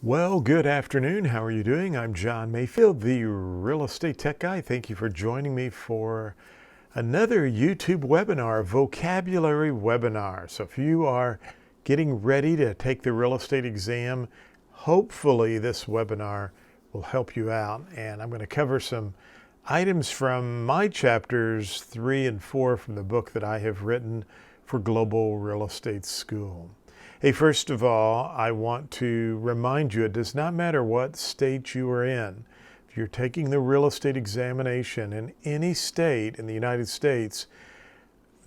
Well, good afternoon. How are you doing? I'm John Mayfield, the real estate tech guy. Thank you for joining me for another YouTube webinar, vocabulary webinar. So if you are getting ready to take the real estate exam, hopefully this webinar will help you out. And I'm going to cover some items from my chapters 3 and 4 from the book that I have written for Global Real Estate School. Hey, first of all, I want to remind you, it does not matter what state you are in. If you're taking the real estate examination in any state in the United States,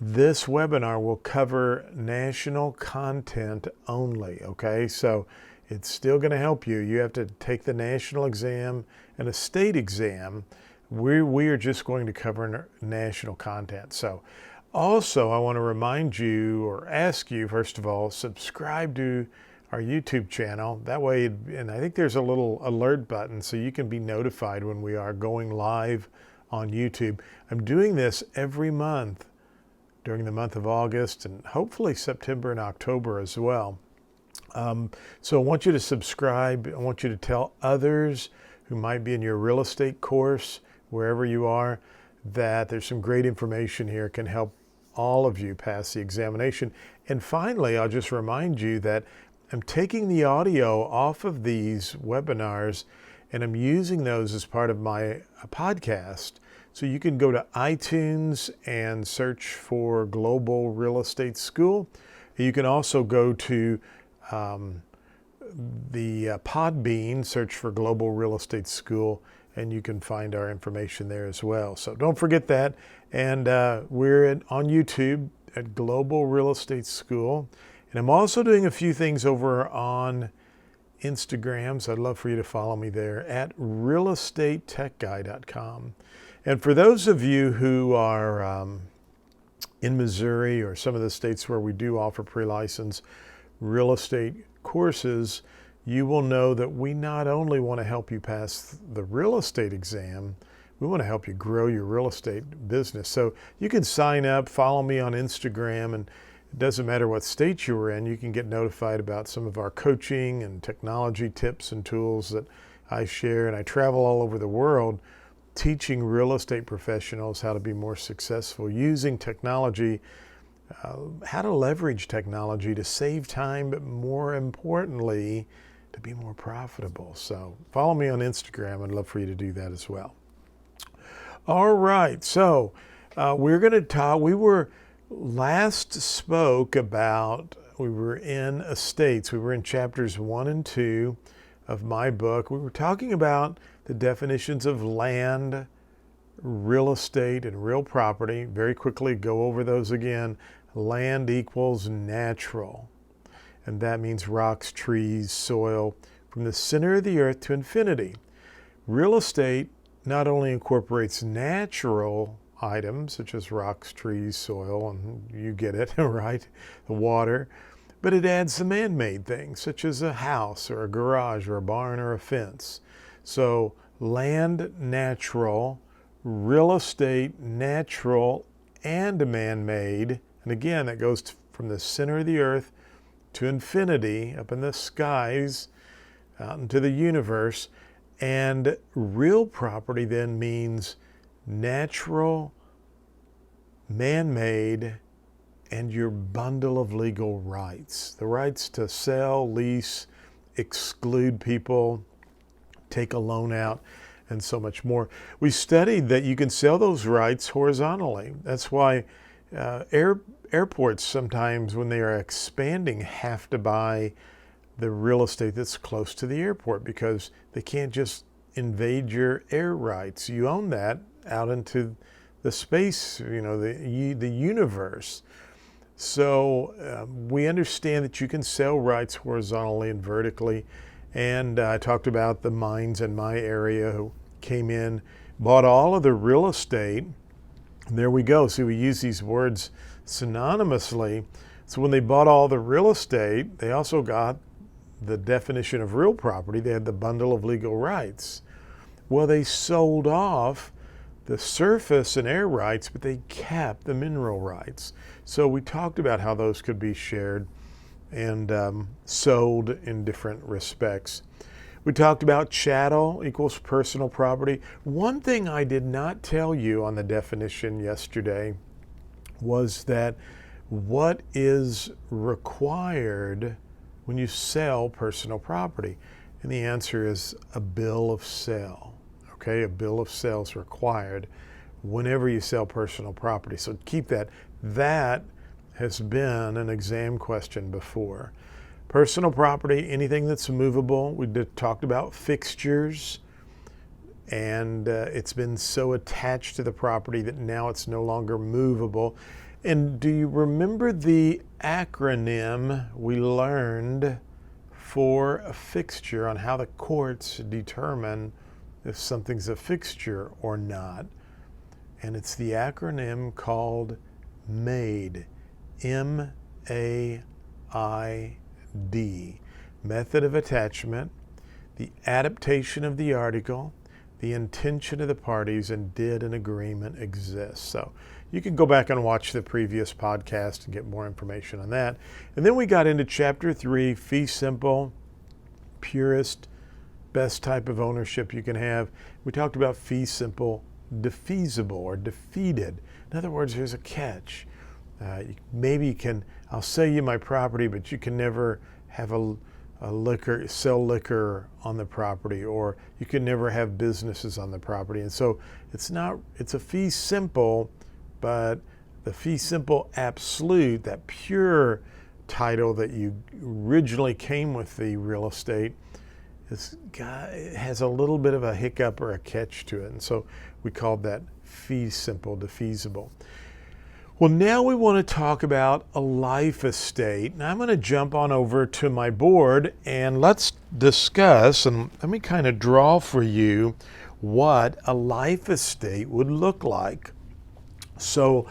this webinar will cover national content only, okay? So it's still going to help you. You have to take the national exam and a state exam. We are just going to cover national content. So also, I want to remind you or ask you, first of all, subscribe to our YouTube channel. That way, and I think there's a little alert button so you can be notified when we are going live on YouTube. I'm doing this every month during the month of August and hopefully September and October as well. So I want you to subscribe. I want you to tell others who might be in your real estate course, wherever you are, that there's some great information here can help all of you pass the examination. And finally, I'll just remind you that I'm taking the audio off of these webinars and I'm using those as part of my podcast. So you can go to iTunes and search for Global Real Estate School. You can also go to the Podbean, search for Global Real Estate School, and you can find our information there as well. So don't forget that. And we're on YouTube at Global Real Estate School. And I'm also doing a few things over on Instagram, so I'd love for you to follow me there at realestatetechguy.com. And for those of you who are in Missouri or some of the states where we do offer pre-license real estate courses, you will know that we not only want to help you pass the real estate exam, we want to help you grow your real estate business. So you can sign up, follow me on Instagram, and it doesn't matter what state you're in, you can get notified about some of our coaching and technology tips and tools that I share. And I travel all over the world teaching real estate professionals how to be more successful using technology, how to leverage technology to save time, but more importantly, to be more profitable. So follow me on Instagram. I'd love for you to do that as well. All right, so we're going to talk. We were in estates. We were in chapters 1 and 2 of my book. We were talking about the definitions of land, real estate, and real property. Very quickly go over those again. Land equals natural, and that means rocks, trees, soil, from the center of the earth to infinity. Real estate not only incorporates natural items such as rocks, trees, soil, and you get it, right, the water, but it adds the man-made things such as a house or a garage or a barn or a fence. So land, natural, real estate, natural, and man-made. And again, that goes from the center of the earth to infinity, up in the skies, out into the universe. And real property then means natural, man-made, and your bundle of legal rights. The rights to sell, lease, exclude people, take a loan out, and so much more. We studied that you can sell those rights horizontally. That's why airports sometimes, when they are expanding, have to buy the real estate that's close to the airport because they can't just invade your air rights. You own that out into the space, the universe. So we understand that you can sell rights horizontally and vertically. And I talked about the mines in my area who came in, bought all of the real estate. And there we go. See, we use these words synonymously. So when they bought all the real estate, they also got the definition of real property. They had the bundle of legal rights. Well, they sold off the surface and air rights, but they kept the mineral rights. So we talked about how those could be shared and sold in different respects. We talked about chattel equals personal property. One thing I did not tell you on the definition yesterday was that what is required when you sell personal property? And the answer is a bill of sale. Okay, a bill of sale is required whenever you sell personal property. So keep that. That has been an exam question before. Personal property, anything that's movable. We talked about fixtures, and it's been so attached to the property that now it's no longer movable. And do you remember the acronym we learned for a fixture on how the courts determine if something's a fixture or not? And it's the acronym called MAID, M-A-I-D. Method of attachment, the adaptation of the article, the intention of the parties, and did an agreement exist? So you can go back and watch the previous podcast and get more information on that. And then we got into Chapter 3, Feesimple, purest, best type of ownership you can have. We talked about Feesimple, defeasible or defeated. In other words, there's a catch. Maybe you can, I'll sell you my property, but you can never have sell liquor on the property, or you can never have businesses on the property. And so it's a fee simple, but the fee simple absolute, that pure title that you originally came with the real estate, it has a little bit of a hiccup or a catch to it. And so we called that Feesimple, defeasible. Well, now we want to talk about a life estate. And I'm going to jump on over to my board and let's discuss, and let me kind of draw for you what a life estate would look like. So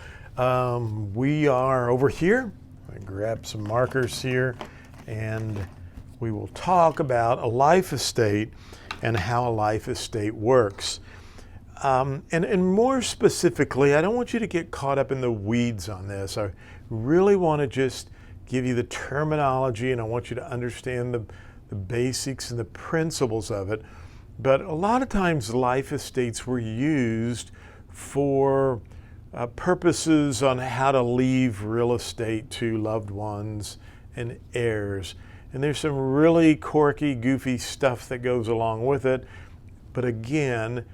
we are over here. I grab some markers here, and we will talk about a life estate and how a life estate works. And more specifically, I don't want you to get caught up in the weeds on this. I really want to just give you the terminology, and I want you to understand the basics and the principles of it. But a lot of times life estates were used for purposes on how to leave real estate to loved ones and heirs. And there's some really quirky, goofy stuff that goes along with it. But again,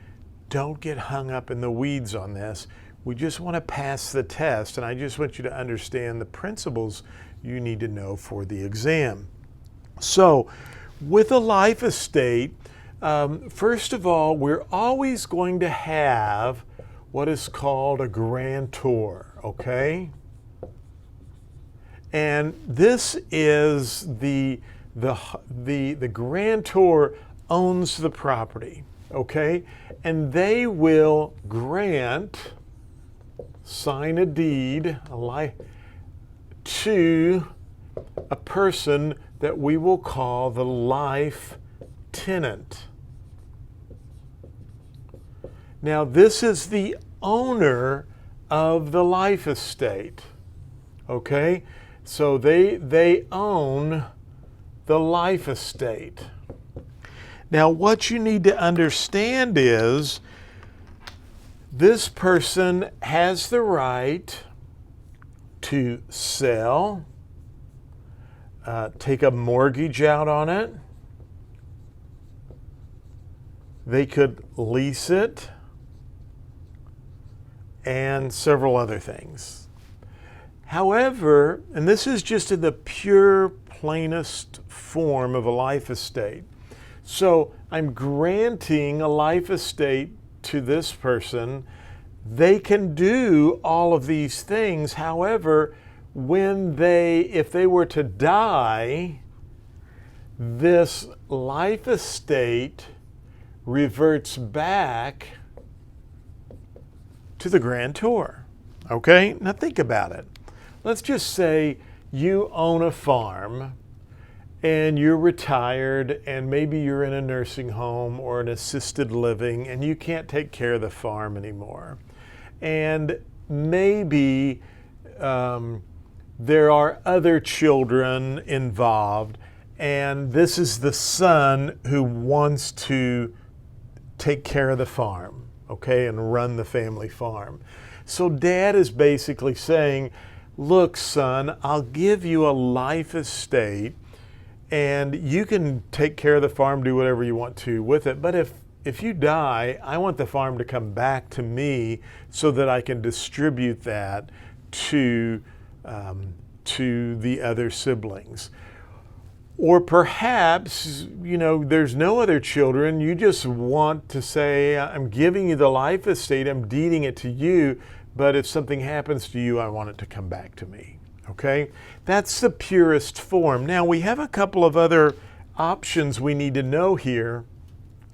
don't get hung up in the weeds on this. We just want to pass the test, and I just want you to understand the principles you need to know for the exam. So, with a life estate, first of all, we're always going to have what is called a grantor, okay? And this is the grantor owns the property, okay? And they will grant, sign a deed to a person that we will call the life tenant. Now, this is the owner of the life estate, okay? So they own the life estate. Now, what you need to understand is this person has the right to sell, take a mortgage out on it. They could lease it, and several other things. However, and this is just in the pure, plainest form of a life estate. So I'm granting a life estate to this person. They can do all of these things. However, if they were to die, this life estate reverts back to the grantor. Okay? Now think about it. Let's just say you own a farm and you're retired, and maybe you're in a nursing home or an assisted living, and you can't take care of the farm anymore. And maybe there are other children involved, and this is the son who wants to take care of the farm, okay, and run the family farm. So dad is basically saying, look, son, I'll give you a life estate and you can take care of the farm, do whatever you want to with it. But if you die, I want the farm to come back to me so that I can distribute that to the other siblings. Or perhaps, there's no other children. You just want to say, I'm giving you the life estate, I'm deeding it to you, but if something happens to you, I want it to come back to me. Okay? That's the purest form. Now, we have a couple of other options we need to know here,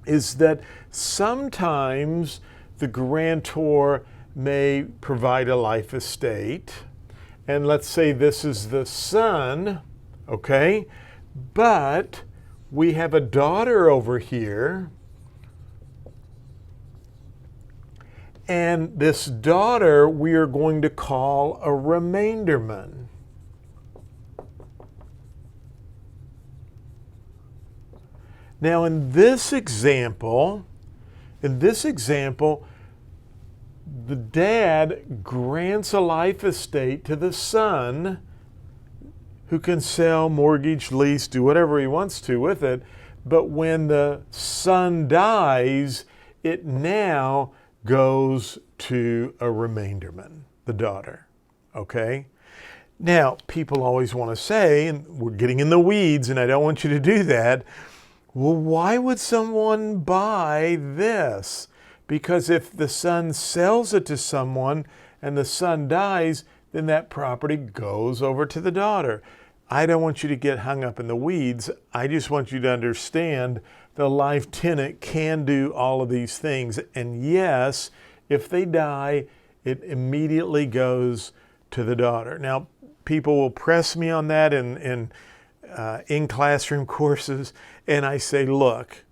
is that sometimes the grantor may provide a life estate, and let's say this is the son, okay? But we have a daughter over here, and this daughter we are going to call a remainderman. Now in this example, the dad grants a life estate to the son, who can sell, mortgage, lease, do whatever he wants to with it. But when the son dies, it now goes to a remainderman, the daughter, okay? Now, people always want to say, and we're getting in the weeds and I don't want you to do that, well, why would someone buy this? Because if the son sells it to someone and the son dies, then that property goes over to the daughter. I don't want you to get hung up in the weeds. I just want you to understand the life tenant can do all of these things. And yes, if they die, it immediately goes to the daughter. Now, people will press me on that in classroom courses, and I say, look,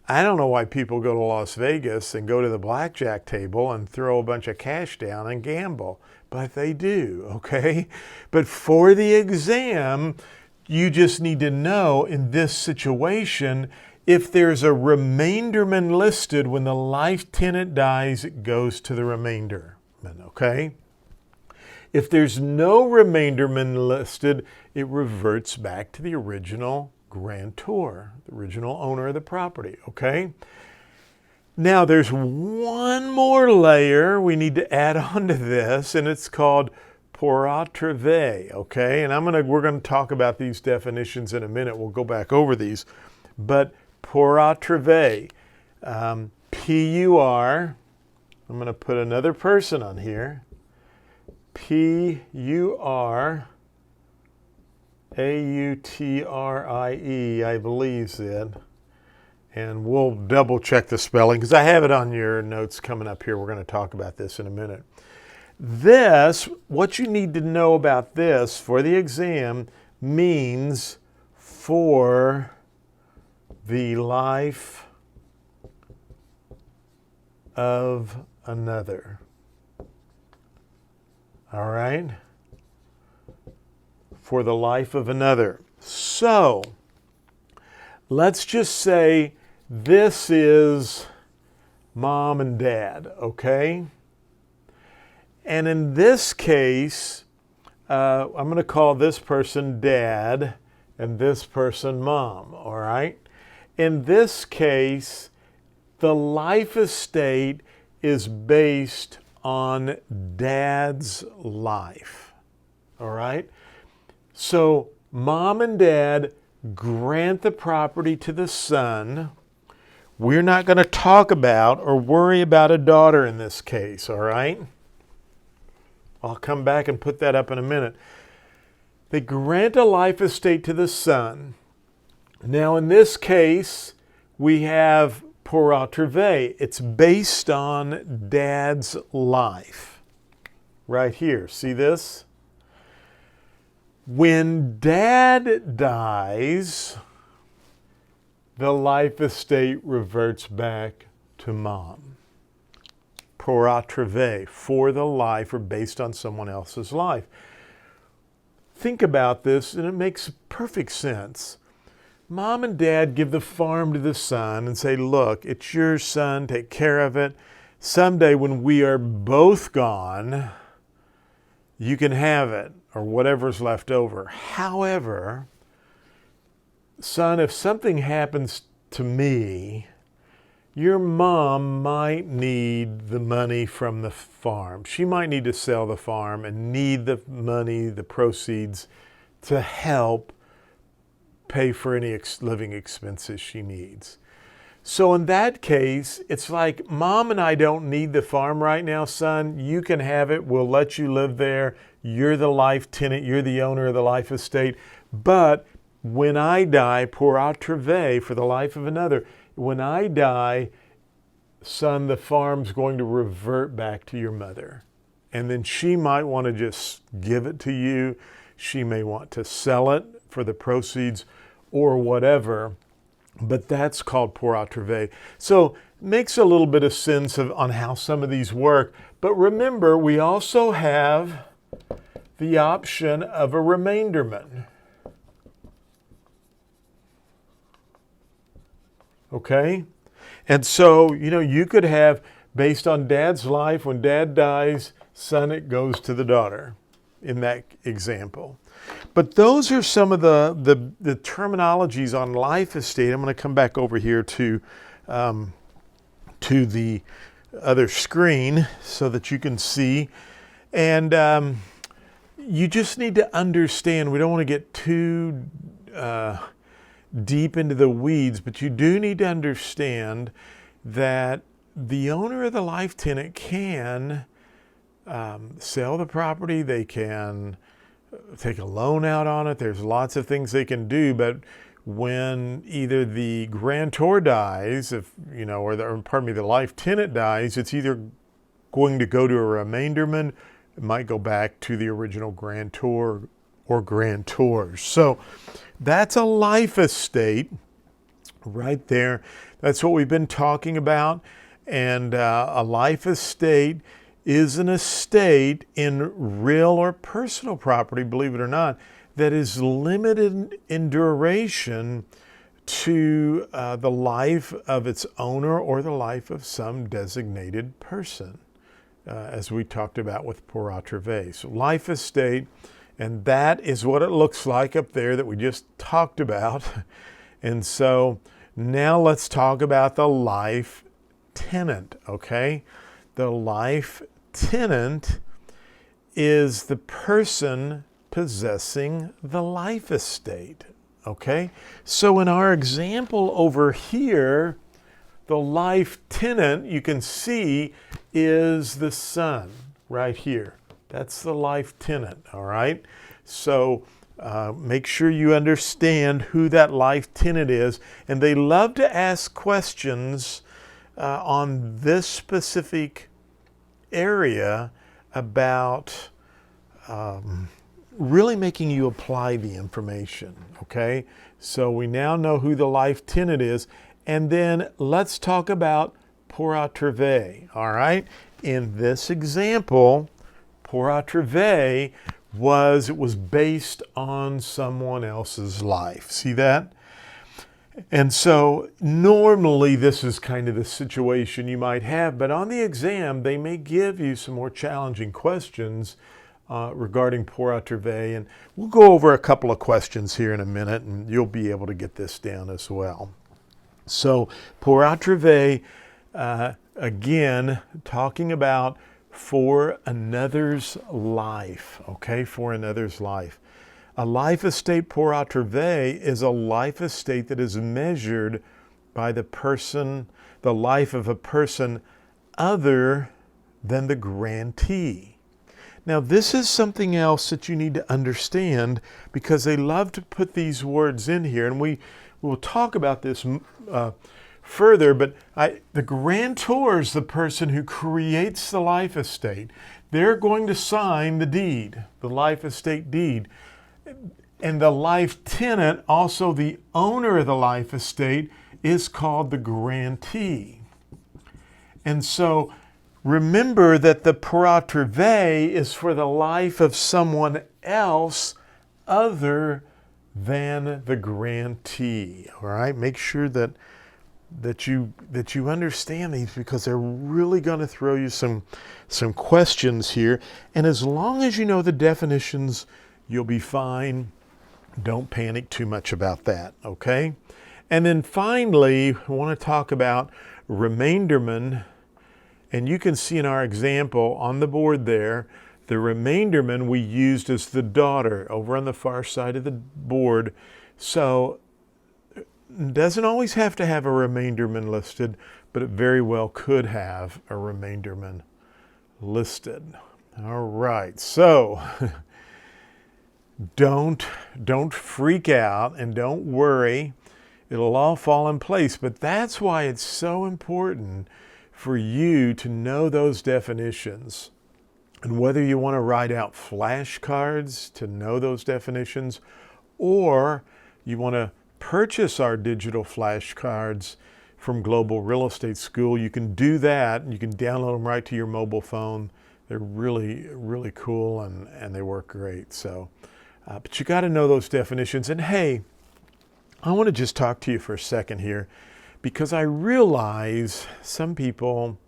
I don't know why people go to Las Vegas and go to the blackjack table and throw a bunch of cash down and gamble, but they do, okay? But for the exam, you just need to know in this situation, if there's a remainderman listed, when the life tenant dies, it goes to the remainderman, okay? If there's no remainderman listed, it reverts back to the original grantor, the original owner of the property, okay? Now there's one more layer we need to add on to this, and it's called pour atrevet, okay? And we're gonna talk about these definitions in a minute. We'll go back over these. But pour atrevet, P-U-R, I'm gonna put another person on here, P-U-R-A-U-T-R-I-E, I believe it. And we'll double check the spelling because I have it on your notes coming up here. We're going to talk about this in a minute. This, what you need to know about this for the exam, means for the life of another. All right? For the life of another. So, let's just say this is mom and dad, okay? And in this case, I'm going to call this person dad and this person mom, all right? In this case, the life estate is based on dad's life, all right? So mom and dad grant the property to the son. We're not going to talk about or worry about a daughter in this case, all right? I'll come back and put that up in a minute. They grant a life estate to the son. Now in this case, we have pour atrevet. It's based on dad's life. Right here, see this? When dad dies, the life estate reverts back to mom. Pour atrevet, for the life or based on someone else's life. think about this, and it makes perfect sense. Mom and Dad give the farm to the son and say, look, it's your son, take care of it. Someday when we are both gone, you can have it, or whatever's left over. However, son, if something happens to me, your mom might need the money from the farm. She might need to sell the farm and need the money, the proceeds, to help pay for any living expenses she needs. So in that case, it's like, Mom and I don't need the farm right now, son. You can have it. We'll let you live there. You're the life tenant. You're the owner of the life estate. But when I die, pour atrevé, for the life of another, when I die, son, the farm's going to revert back to your mother. And then she might want to just give it to you. She may want to sell it for the proceeds or whatever. But that's called pour atrevé. So it makes a little bit of sense on how some of these work. But remember, we also have the option of a remainderment. Okay? And so, you could have, based on Dad's life, when Dad dies, son, it goes to the daughter in that example. But those are some of the terminologies on life estate. I'm going to come back over here to the other screen so that you can see. And you just need to understand, we don't want to get too deep into the weeds, but you do need to understand that the owner of the life tenant can sell the property. They can take a loan out on it. There's lots of things they can do, but when either the grantor dies, or the life tenant dies, it's either going to go to a remainderment. It might go back to the original grantor or grantors. So that's a life estate right there. That's what we've been talking about. And a life estate is an estate in real or personal property, believe it or not, that is limited in duration to the life of its owner or the life of some designated person, as we talked about with pour atrevé. So life estate, and that is what it looks like up there that we just talked about. And so now let's talk about the life tenant, okay? The life tenant is the person possessing the life estate, okay? So in our example over here, the life tenant, you can see, is the son right here. That's the life tenant, all right? So make sure you understand who that life tenant is. And they love to ask questions on this specific area about really making you apply the information, okay? So we now know who the life tenant is. And then let's talk about pour atrevé, all right? In this example, pour atrevé was based on someone else's life. See that? And so normally this is kind of the situation you might have, but on the exam, they may give you some more challenging questions regarding pour atrevé. And we'll go over a couple of questions here in a minute, and you'll be able to get this down as well. So pour atrevé, again, talking about for another's life, okay, for another's life. A life estate pour atrevé is a life estate that is measured by the life of a person other than the grantee. Now, this is something else that you need to understand, because they love to put these words in here, and we will talk about this further, but the grantor is the person who creates the life estate. They're going to sign the deed, the life estate deed. And the life tenant, also the owner of the life estate, is called the grantee. And so remember that the pour atrevé is for the life of someone else other than the grantee. All right, make sure that you understand these, because they're really going to throw you some questions here. And as long as you know the definitions, you'll be fine. Don't panic too much about that, okay? And then finally, I want to talk about remainderman. And you can see in our example on the board there, the remainderman we used as the daughter over on the far side of the board. So it doesn't always have to have a remainderman listed, but it very well could have a remainderman listed. All right, so don't freak out and don't worry. It'll all fall in place, but that's why it's so important for you to know those definitions. And whether you want to write out flashcards to know those definitions, or you want to purchase our digital flashcards from Global Real Estate School, you can do that. You can download them right to your mobile phone. They're really, really cool, and they work great. So, but you got to know those definitions. And hey, I want to just talk to you for a second here, because I realize some people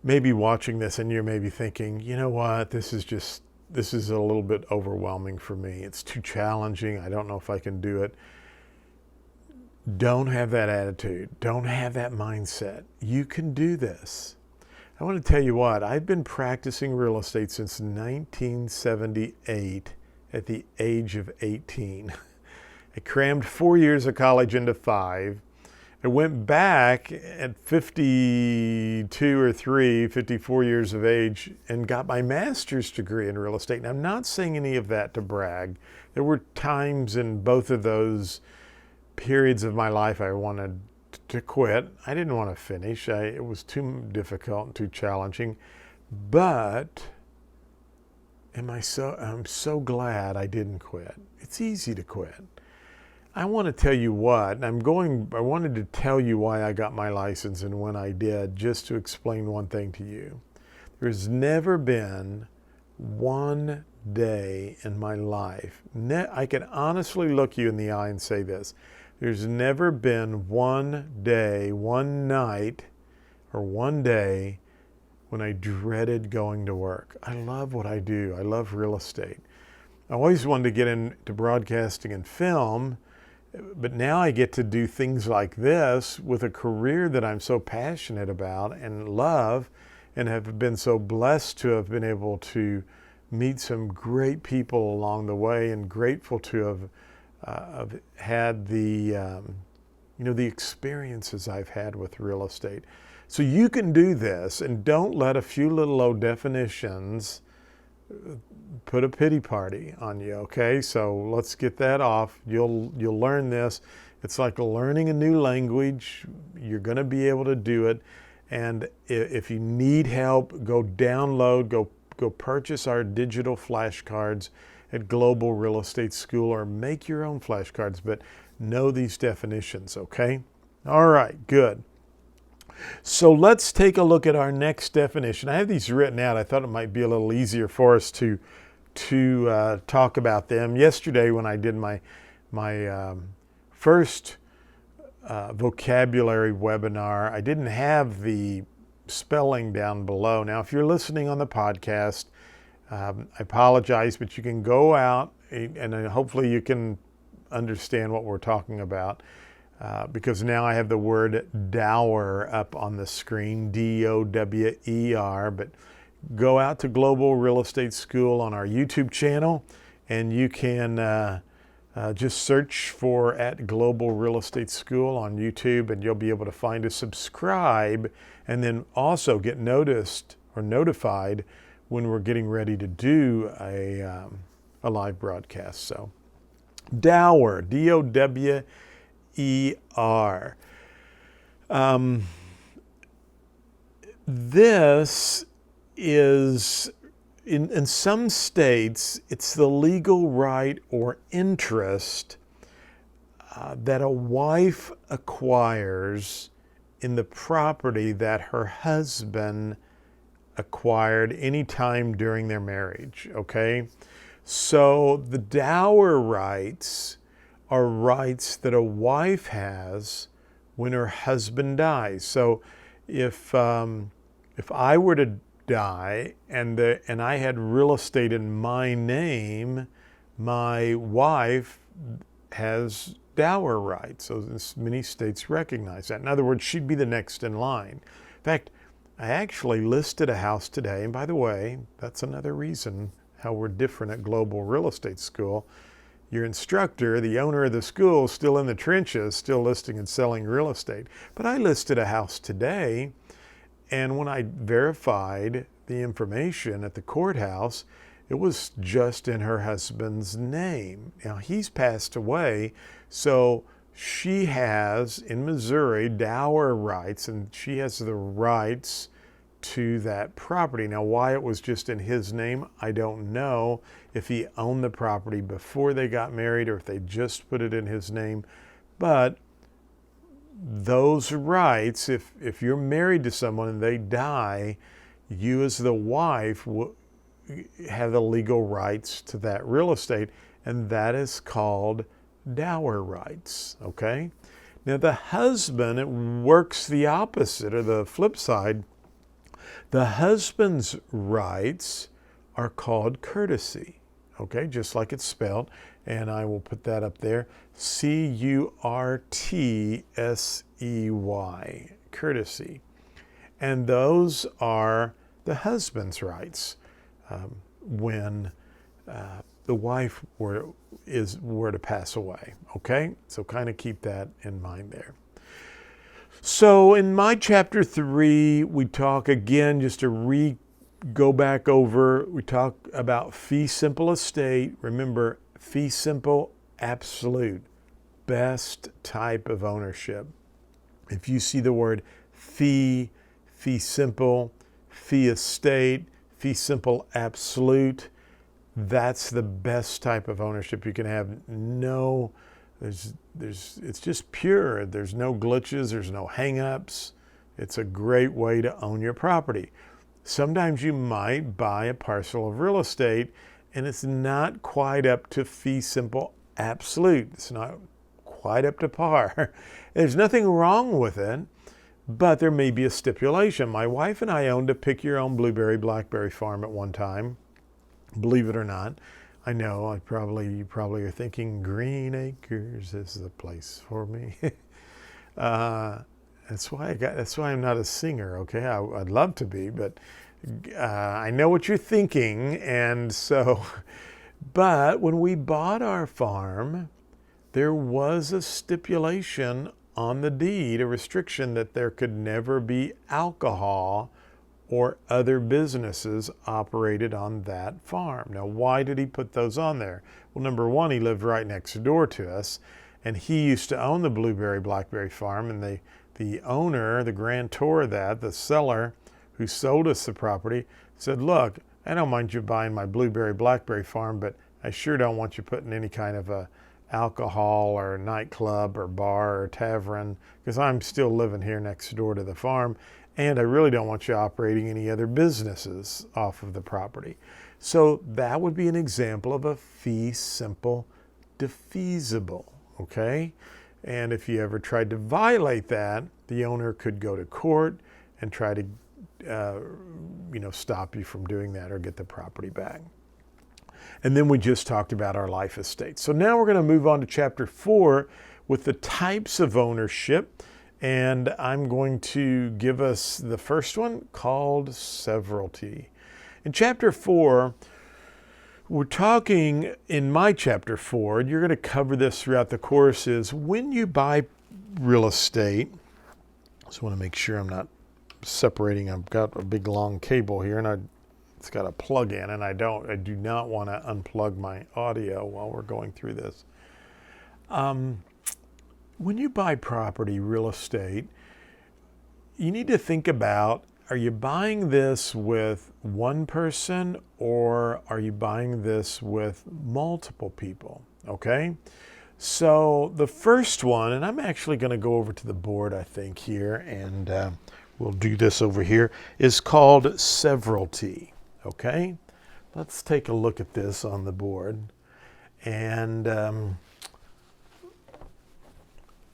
may be watching this and you're maybe thinking, you know what, this is a little bit overwhelming for me. It's too challenging. I don't know if I can do it. Don't have that attitude. Don't have that mindset. You can do this. I want to tell you what, I've been practicing real estate since 1978 at the age of 18. I crammed 4 years of college into 5. I went back at 54 years of age and got my master's degree in real estate. And I'm not saying any of that to brag. There were times in both of those periods of my life I wanted to quit. I didn't want to finish. It was too difficult and too challenging. But I'm so glad I didn't quit. It's easy to quit. I want to tell you what, I wanted to tell you why I got my license and when I did, just to explain one thing to you. There's never been one day in my life, I can honestly look you in the eye and say this, there's never been one day, one night, or one day when I dreaded going to work. I love what I do. I love real estate. I always wanted to get into broadcasting and film, but now I get to do things like this with a career that I'm so passionate about and love, and have been so blessed to have been able to meet some great people along the way, and grateful to have had the the experiences I've had with real estate. So you can do this, and don't let a few little old definitions put a pity party on you, okay? So let's get that off. You'll learn this. It's like learning a new language. You're going to be able to do it. And if you need help, go download, go purchase our digital flashcards at Global Real Estate School, or make your own flashcards, but know these definitions, okay? All right, good. So let's take a look at our next definition. I have these written out. I thought it might be a little easier for us to talk about them. Yesterday, when I did my first vocabulary webinar, I didn't have the spelling down below. Now, if you're listening on the podcast, I apologize, but you can go out and hopefully you can understand what we're talking about. Because now I have the word Dower up on the screen, D-O-W-E-R, but go out to Global Real Estate School on our YouTube channel, and you can just search for at Global Real Estate School on YouTube, and you'll be able to find us, subscribe, and then also get noticed or notified when we're getting ready to do a live broadcast. So Dower, D-O-W-E-R. This is, in some states, it's the legal right or interest that a wife acquires in the property that her husband acquired any time during their marriage, okay? So the dower rights are rights that a wife has when her husband dies. So if I were to die and I had real estate in my name, my wife has dower rights. So many states recognize that. In other words, she'd be the next in line. In fact, I actually listed a house today, and by the way, that's another reason how we're different at Global Real Estate School. Your instructor, the owner of the school, is still in the trenches, still listing and selling real estate. But I listed a house today, and when I verified the information at the courthouse, it was just in her husband's name. Now, he's passed away, so she has, in Missouri, dower rights, and she has the rights to that property. Now, why it was just in his name, I don't know. If he owned the property before they got married or if they just put it in his name. But those rights, if you're married to someone and they die, you as the wife have the legal rights to that real estate, and that is called dower rights, okay? Now the husband, it works the opposite, or the flip side. The husband's rights are called courtesy, okay? Just like it's spelled, and I will put that up there, C-U-R-T-S-E-Y, courtesy. And those are the husband's rights when the wife were to pass away, okay? So kind of keep that in mind there. So in my chapter 3, we talk again, just to go back over, we talk about Feesimple estate. Remember, Feesimple absolute, best type of ownership. If you see the word fee, Feesimple, fee estate, Feesimple absolute, that's the best type of ownership you can have. It's just pure. There's no glitches, there's no hang-ups. It's a great way to own your property. Sometimes you might buy a parcel of real estate and it's not quite up to Feesimple absolute. It's not quite up to par. There's nothing wrong with it, but there may be a stipulation. My wife and I owned a pick-your-own blueberry blackberry farm at one time, believe it or not. I know, you probably are thinking Green Acres is the place for me. That's why I'm not a singer, okay? I'd love to be, but I know what you're thinking, and so, but when we bought our farm, there was a stipulation on the deed, a restriction that there could never be alcohol or other businesses operated on that farm. Now, why did he put those on there? Well, number one, he lived right next door to us, and he used to own the blueberry blackberry farm, and the owner, the grantor of that, the seller who sold us the property, said, look, I don't mind you buying my blueberry blackberry farm, but I sure don't want you putting any kind of a alcohol or nightclub or bar or tavern, because I'm still living here next door to the farm, and I really don't want you operating any other businesses off of the property. So that would be an example of a Feesimple defeasible, okay? And if you ever tried to violate that, the owner could go to court and try to stop you from doing that or get the property back. And then we just talked about our life estate. So now we're going to move on to chapter 4 with the types of ownership. And I'm going to give us the first one called severalty. In chapter 4, we're talking, in my chapter 4, and you're going to cover this throughout the course, is when you buy real estate, I just want to make sure I'm not separating. I've got a big long cable here, and it's got a plug in, and I do not want to unplug my audio while we're going through this. When you buy property, real estate, you need to think about, are you buying this with one person or are you buying this with multiple people, okay? So the first one, and I'm actually going to go over to the board, I think, here, and we'll do this over here, is called severalty, okay? let's take a look at this on the board. And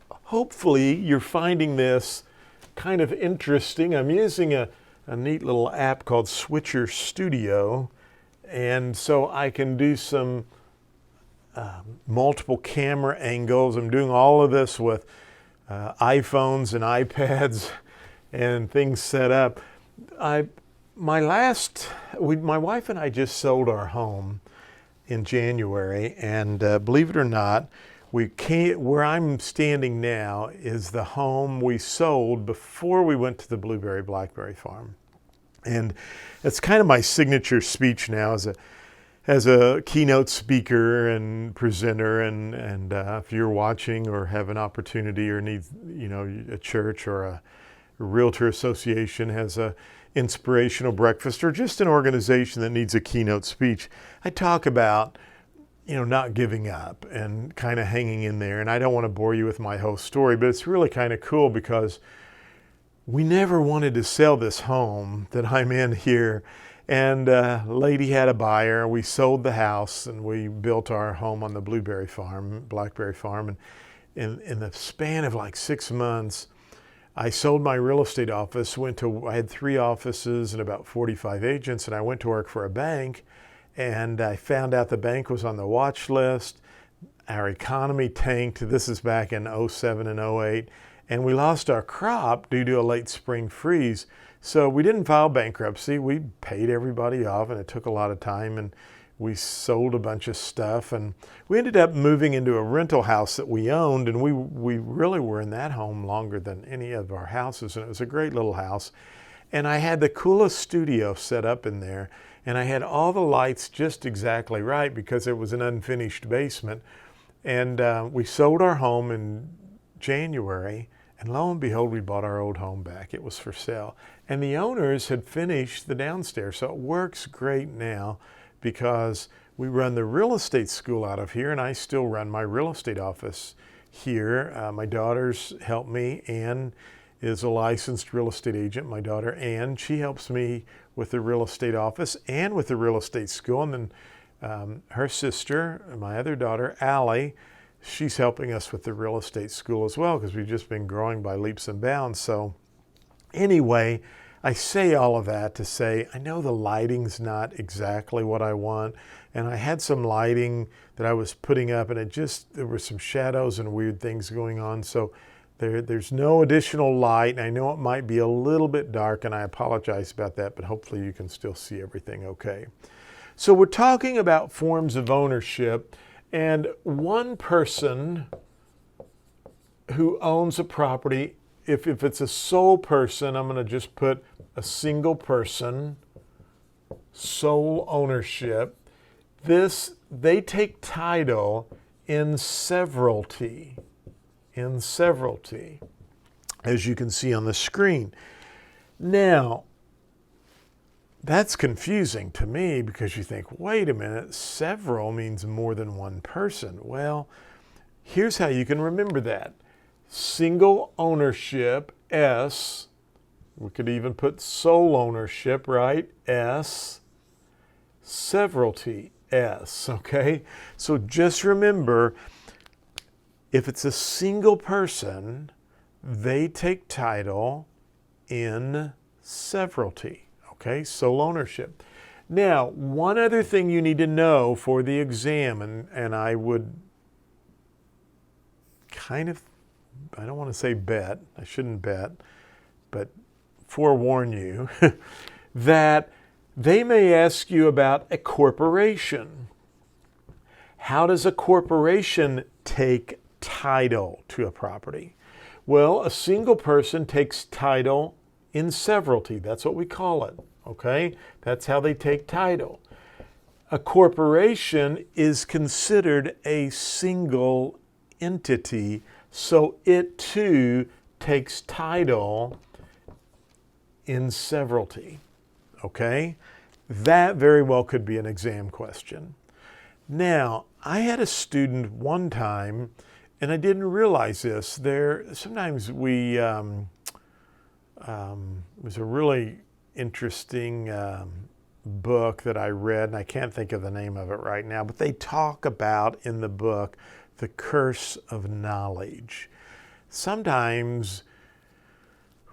hopefully you're finding this kind of interesting. I'm using a neat little app called Switcher Studio, and so I can do some multiple camera angles. I'm doing all of this with iPhones and iPads and things set up. My wife and I just sold our home in January, and believe it or not, where I'm standing now is the home we sold before we went to the blueberry blackberry farm. And it's kind of my signature speech now as a keynote speaker and presenter, and if you're watching or have an opportunity or need, a church or a realtor association has a inspirational breakfast, or just an organization that needs a keynote speech, I talk about not giving up and kind of hanging in there. And I don't want to bore you with my whole story, but it's really kind of cool because we never wanted to sell this home that I'm in here. And a lady had a buyer. We sold the house and we built our home on the blackberry farm. And in the span of like 6 months, I sold my real estate office, I had 3 offices and about 45 agents, and I went to work for a bank. And I found out the bank was on the watch list. Our economy tanked. This is back in 07 and 08. And we lost our crop due to a late spring freeze. So we didn't file bankruptcy. We paid everybody off, and it took a lot of time. And we sold a bunch of stuff. And we ended up moving into a rental house that we owned. And we really were in that home longer than any of our houses. And it was a great little house. And I had the coolest studio set up in there. And I had all the lights just exactly right because it was an unfinished basement. And we sold our home in January, and lo and behold, we bought our old home back. It was for sale. And the owners had finished the downstairs. So it works great now because we run the real estate school out of here, and I still run my real estate office here. My daughters help me. Ann is a licensed real estate agent. My daughter Ann, she helps me with the real estate office and with the real estate school. And then her sister, my other daughter, Allie, she's helping us with the real estate school as well because we've just been growing by leaps and bounds. So anyway, I say all of that to say, I know the lighting's not exactly what I want. And I had some lighting that I was putting up, and there were some shadows and weird things going on. So there's no additional light. I know it might be a little bit dark, and I apologize about that, but hopefully you can still see everything okay. So we're talking about forms of ownership, and one person who owns a property, if it's a sole person, I'm going to just put a single person, sole ownership. They take title in severalty. As you can see on the screen. Now, that's confusing to me because you think, wait a minute, several means more than one person. Well, here's how you can remember that. Single ownership, S. We could even put sole ownership, right? S. Severalty, S, okay? So just remember, if it's a single person, they take title in severalty, okay? Sole ownership. Now, one other thing you need to know for the exam, and I would kind of, I don't want to say bet, I shouldn't bet, but forewarn you, that they may ask you about a corporation. How does a corporation take title to a property? Well, a single person takes title in severalty. That's what we call it, okay? That's how they take title. A corporation is considered a single entity, so it too takes title in severalty, okay? That very well could be an exam question. Now, I had a student one time, and I didn't realize this. Sometimes it was a really interesting book that I read, and I can't think of the name of it right now, but they talk about in the book the curse of knowledge. Sometimes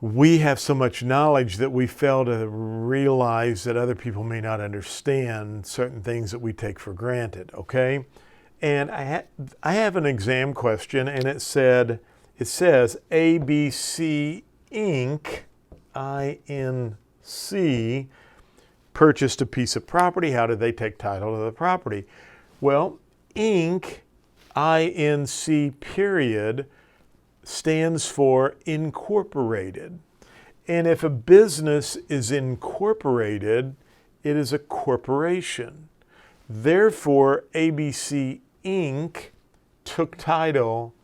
we have so much knowledge that we fail to realize that other people may not understand certain things that we take for granted, okay? And I have an exam question, and it says ABC Inc., I-N-C, purchased a piece of property. How did they take title to the property? Well, Inc., I-N-C period, stands for incorporated. And if a business is incorporated, it is a corporation. Therefore, ABC Inc. took title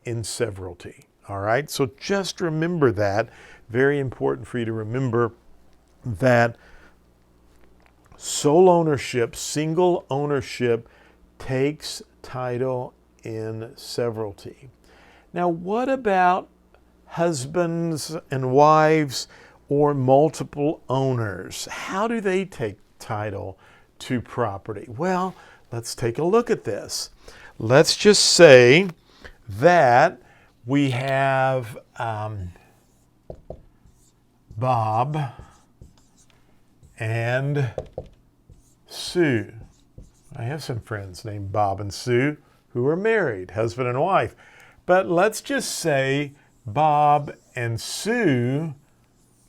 in severalty. All right, so just remember that. Very important for you to remember that sole ownership, single ownership, takes title in severalty. Now, what about husbands and wives or multiple owners? How do they take title to property? Well, let's take a look at this. Let's just say that we have Bob and Sue. I have some friends named Bob and Sue who are married, husband and wife. But let's just say Bob and Sue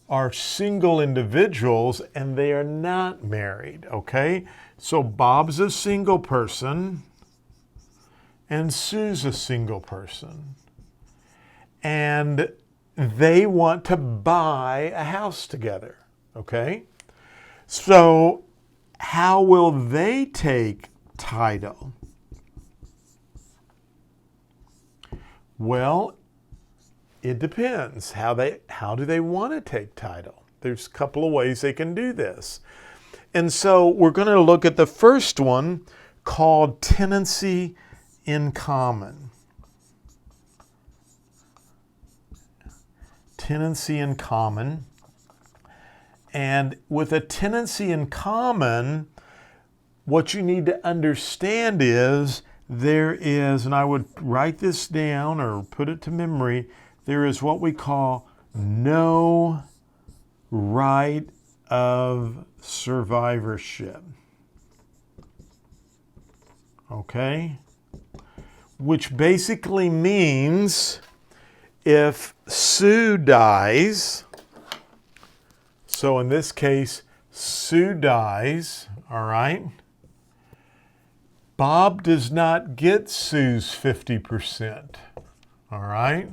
are single individuals and they are not married, okay? So Bob's a single person and Sue's a single person. And they want to buy a house together, okay? So how will they take title? Well, it depends. How do they want to take title? There's a couple of ways they can do this. And so we're going to look at the first one called tenancy in common. Tenancy in common. And with a tenancy in common, what you need to understand is there is, and I would write this down or put it to memory, there is what we call no right of survivorship. Okay? Which basically means if Sue dies, so in this case, Sue dies, all right? Bob does not get Sue's 50%, all right?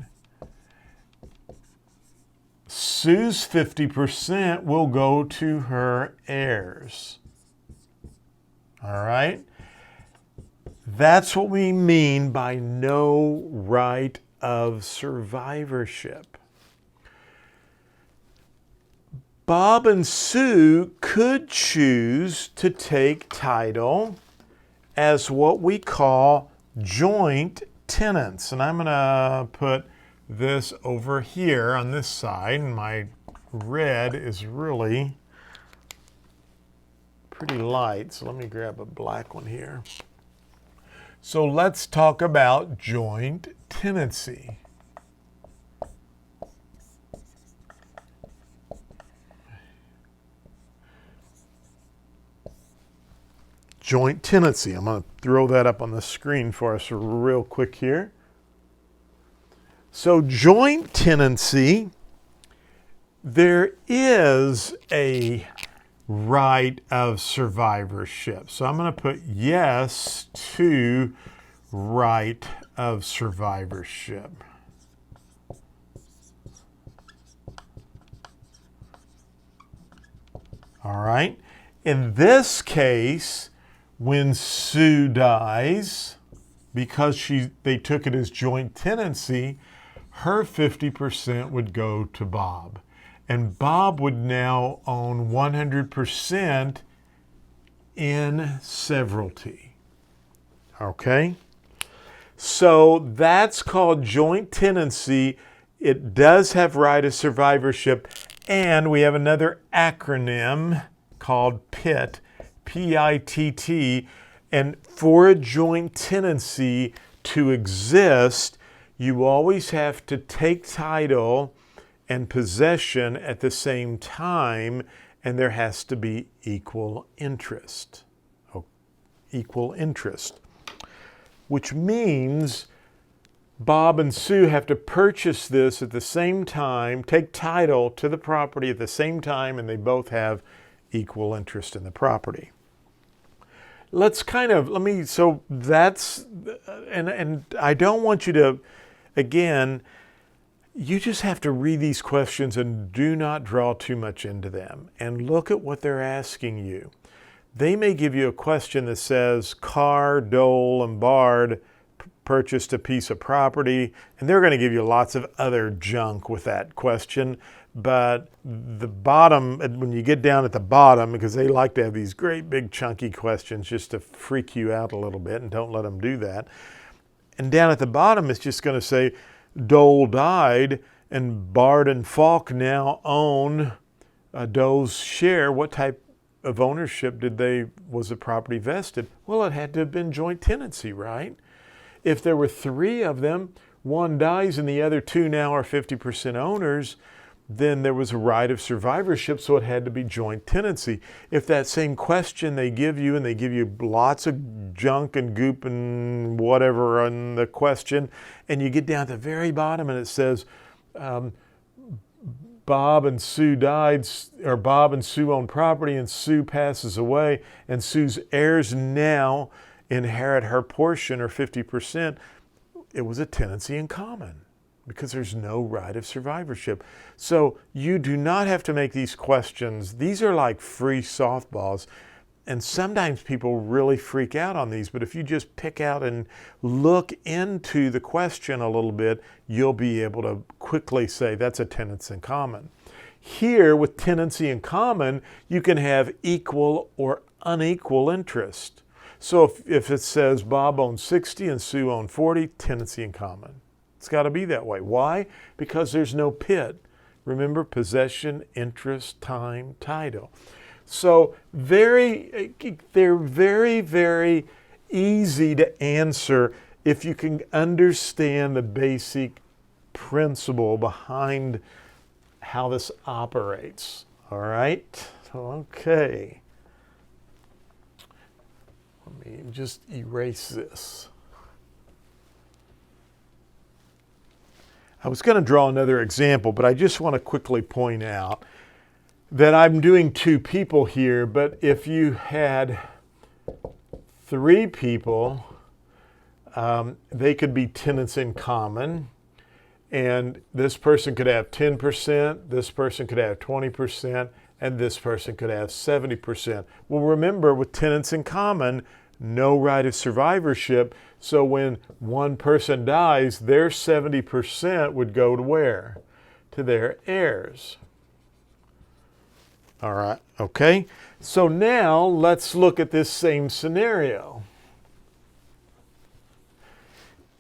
Sue's 50% will go to her heirs, all right? That's what we mean by no right of survivorship. Bob and Sue could choose to take title as what we call joint tenants. And I'm going to put this over here on this side, and my red is really pretty light, so let me grab a black one here. So let's talk about joint tenancy. Joint tenancy. I'm going to throw that up on the screen for us real quick here. So joint tenancy, there is a right of survivorship. So I'm going to put yes to right of survivorship. All right. In this case, when Sue dies, because they took it as joint tenancy, her 50% would go to Bob. And Bob would now own 100% in severalty. Okay? So that's called joint tenancy. It does have right of survivorship. And we have another acronym called PIT, P-I-T-T, and for a joint tenancy to exist, you always have to take title and possession at the same time, and there has to be equal interest. Equal interest, which means Bob and Sue have to purchase this at the same time, take title to the property at the same time, and they both have equal interest in the property. So that's, and I don't want you to, again, you just have to read these questions and do not draw too much into them and look at what they're asking you. They may give you a question that says Carr, Dole, and Bard purchased a piece of property, and they're going to give you lots of other junk with that question. But the bottom, when you get down at the bottom, because they like to have these great big chunky questions just to freak you out a little bit, and don't let them do that. And down at the bottom, it's just going to say Dole died, and Bard and Falk now own Dole's share. What type of ownership was the property vested? Well, it had to have been joint tenancy, right? If there were three of them, one dies and the other two now are 50% owners, then there was a right of survivorship, so it had to be joint tenancy. If that same question they give you, and they give you lots of junk and goop and whatever on the question, and you get down at the very bottom and it says, Bob and Sue died, or Bob and Sue own property, and Sue passes away, and Sue's heirs now inherit her portion, or 50%, it was a tenancy in common because there's no right of survivorship. So you do not have to make these questions. These are like free softballs. And sometimes people really freak out on these, but if you just pick out and look into the question a little bit, you'll be able to quickly say that's a tenancy in common. Here, with tenancy in common, you can have equal or unequal interest. So if it says Bob owns 60 and Sue owns 40, tenancy in common. It's got to be that way. Why? Because there's no PIT. Remember, possession, interest, time, title. So they're very, very easy to answer if you can understand the basic principle behind how this operates. All right? Okay. Let me just erase this. I was going to draw another example, but I just want to quickly point out that I'm doing two people here, but if you had three people, they could be tenants in common, and this person could have 10%, this person could have 20%, and this person could have 70%. Well, remember, with tenants in common, no right of survivorship, so when one person dies, their 70% would go to where? To their heirs. All right, okay? So now let's look at this same scenario.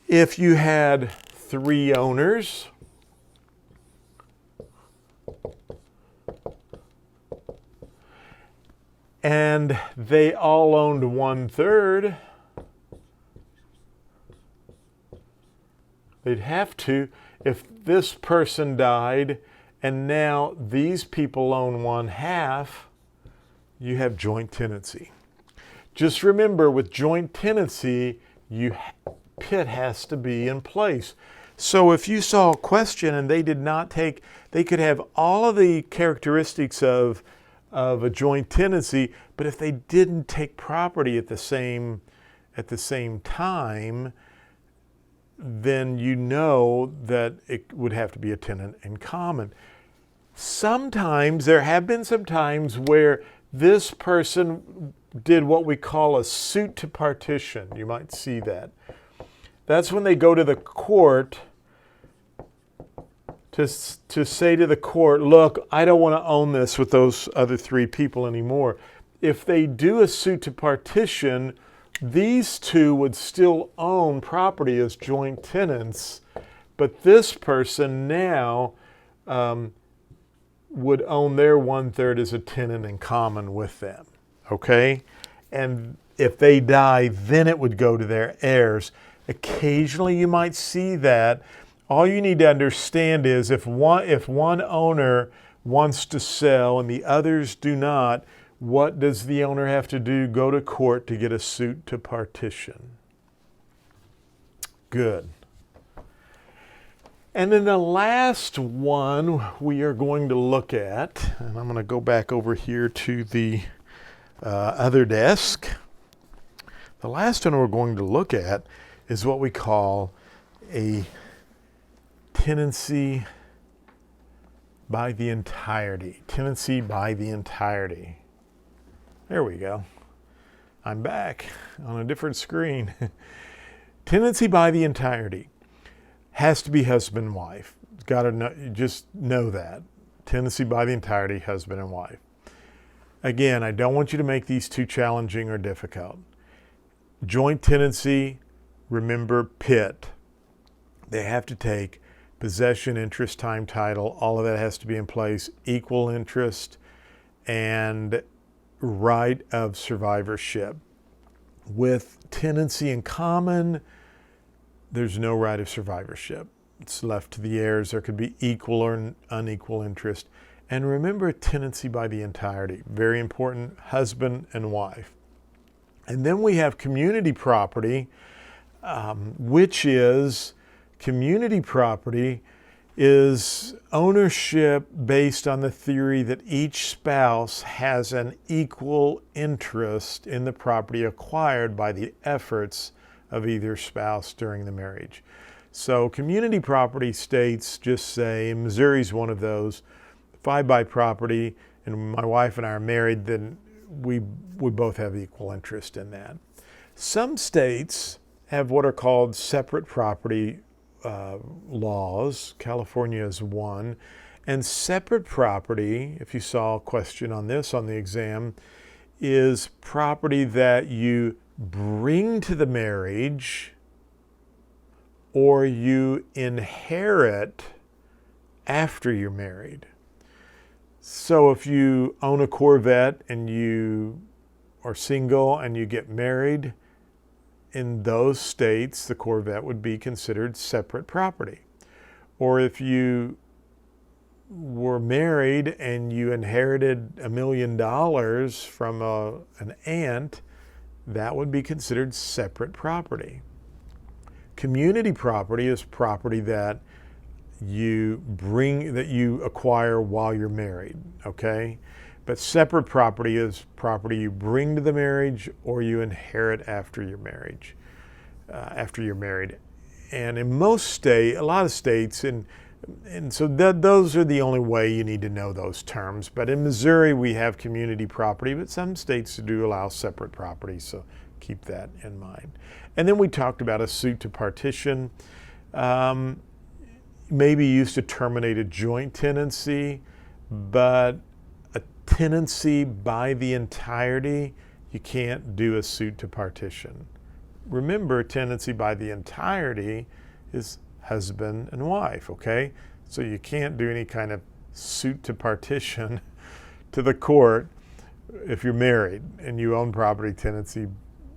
If you had three owners, and they all owned 1/3, they'd have to, if this person died and now these people own 1/2, you have joint tenancy. Just remember, with joint tenancy, PIT has to be in place. So if you saw a question and they did not take, they could have all of the characteristics of a joint tenancy, but if they didn't take property at the same time, then you know that it would have to be a tenant in common. Sometimes, there have been some times where this person did what we call a suit to partition. You might see that. That's when they go to the court to say to the court, look, I don't want to own this with those other three people anymore. If they do a suit to partition, these two would still own property as joint tenants, but this person now would own their 1/3 as a tenant in common with them, okay? And if they die, then it would go to their heirs. Occasionally you might see that. All you need to understand is if one owner wants to sell and the others do not, what does the owner have to do? Go to court to get a suit to partition. Good. And then the last one we are going to look at, and I'm going to go back over here to the other desk. The last one we're going to look at is what we call a tenancy by the entirety. Tenancy by the entirety. There we go. I'm back on a different screen. Tenancy by the entirety has to be husband and wife. Got to know, just know that. Tenancy by the entirety, husband and wife. Again, I don't want you to make these too challenging or difficult. Joint tenancy, remember PIT. They have to take possession, interest, time, title. All of that has to be in place. Equal interest and right of survivorship. With tenancy in common, there's no right of survivorship. It's left to the heirs. There could be equal or unequal interest. And remember, tenancy by the entirety. Very important, husband and wife. And then we have community property, which is community property is ownership based on the theory that each spouse has an equal interest in the property acquired by the efforts of either spouse during the marriage. So community property states just say, Missouri's one of those, if I buy property and my wife and I are married, then we both have equal interest in that. Some states have what are called separate property laws. California is one. And separate property, if you saw a question on this on the exam, is property that you bring to the marriage or you inherit after you're married. So if you own a Corvette and you are single and you get married, in those states, the Corvette would be considered separate property. Or if you were married and you inherited $1 million from an aunt, that would be considered separate property. Community property is property that you acquire while you're married, okay? But separate property is property you bring to the marriage or you inherit after your marriage, after you're married. And in a lot of states, and so those are the only way you need to know those terms. But in Missouri, we have community property, but some states do allow separate property, so keep that in mind. And then we talked about a suit to partition. Maybe used to terminate a joint tenancy, but a tenancy by the entirety, you can't do a suit to partition. Remember, tenancy by the entirety is husband and wife, okay? So you can't do any kind of suit to partition to the court if you're married and you own property tenancy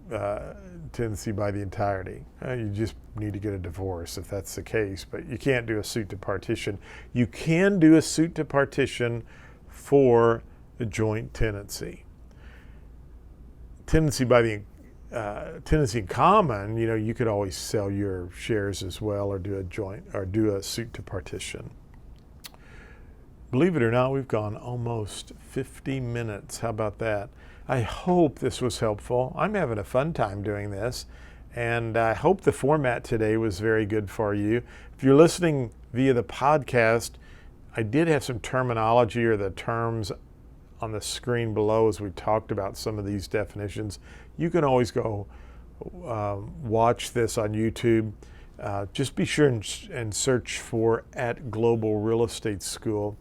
by the entirety. You just need to get a divorce if that's the case, but you can't do a suit to partition. You can do a suit to partition for the joint tenancy. Tenancy by the tenancy in common, you could always sell your shares as well or do a suit to partition. Believe it or not, we've gone almost 50 minutes. How about that? I hope this was helpful. I'm having a fun time doing this, and I hope the format today was very good for you. If you're listening via the podcast, I did have some terminology or the terms on the screen below as we talked about some of these definitions. You can always go watch this on YouTube. Just be sure and search for @Global Real Estate School.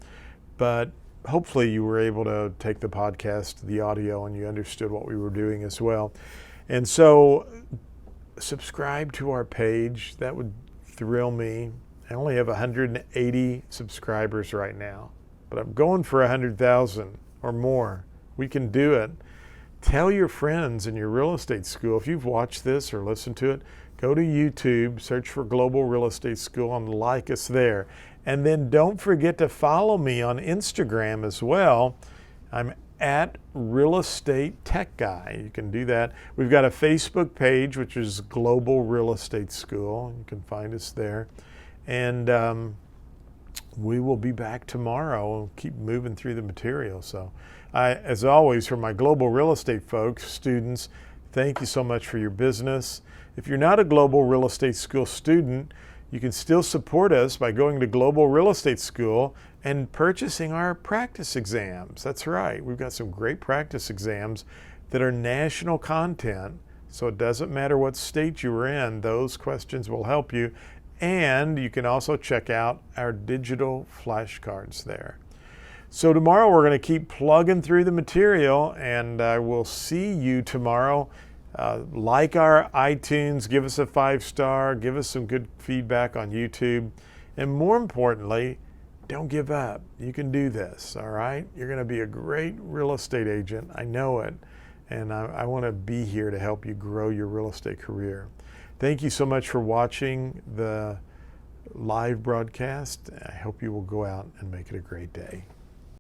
But hopefully you were able to take the podcast, the audio, and you understood what we were doing as well. And so subscribe to our page. That would thrill me. I only have 180 subscribers right now. but I'm going for 100,000 or more. We can do it. Tell your friends in your real estate school. If you've watched this or listened to it, go to YouTube, search for Global Real Estate School, and like us there. And then don't forget to follow me on Instagram as well. I'm at Real Estate Tech Guy. You can do that. We've got a Facebook page, which is Global Real Estate School. You can find us there. And we will be back tomorrow and keep moving through the material. So as always, for my global real estate folks, students, thank you so much for your business. If you're not a Global Real Estate School student, you can still support us by going to Global Real Estate School and purchasing our practice exams. That's right. We've got some great practice exams that are national content. So it doesn't matter what state you were in, those questions will help you. And you can also check out our digital flashcards there. So tomorrow we're going to keep plugging through the material, and I will see you tomorrow. Like our iTunes, give us a 5-star, give us some good feedback on YouTube. And more importantly, don't give up. You can do this, all right? You're going to be a great real estate agent. I know it. And I want to be here to help you grow your real estate career. Thank you so much for watching the live broadcast. I hope you will go out and make it a great day.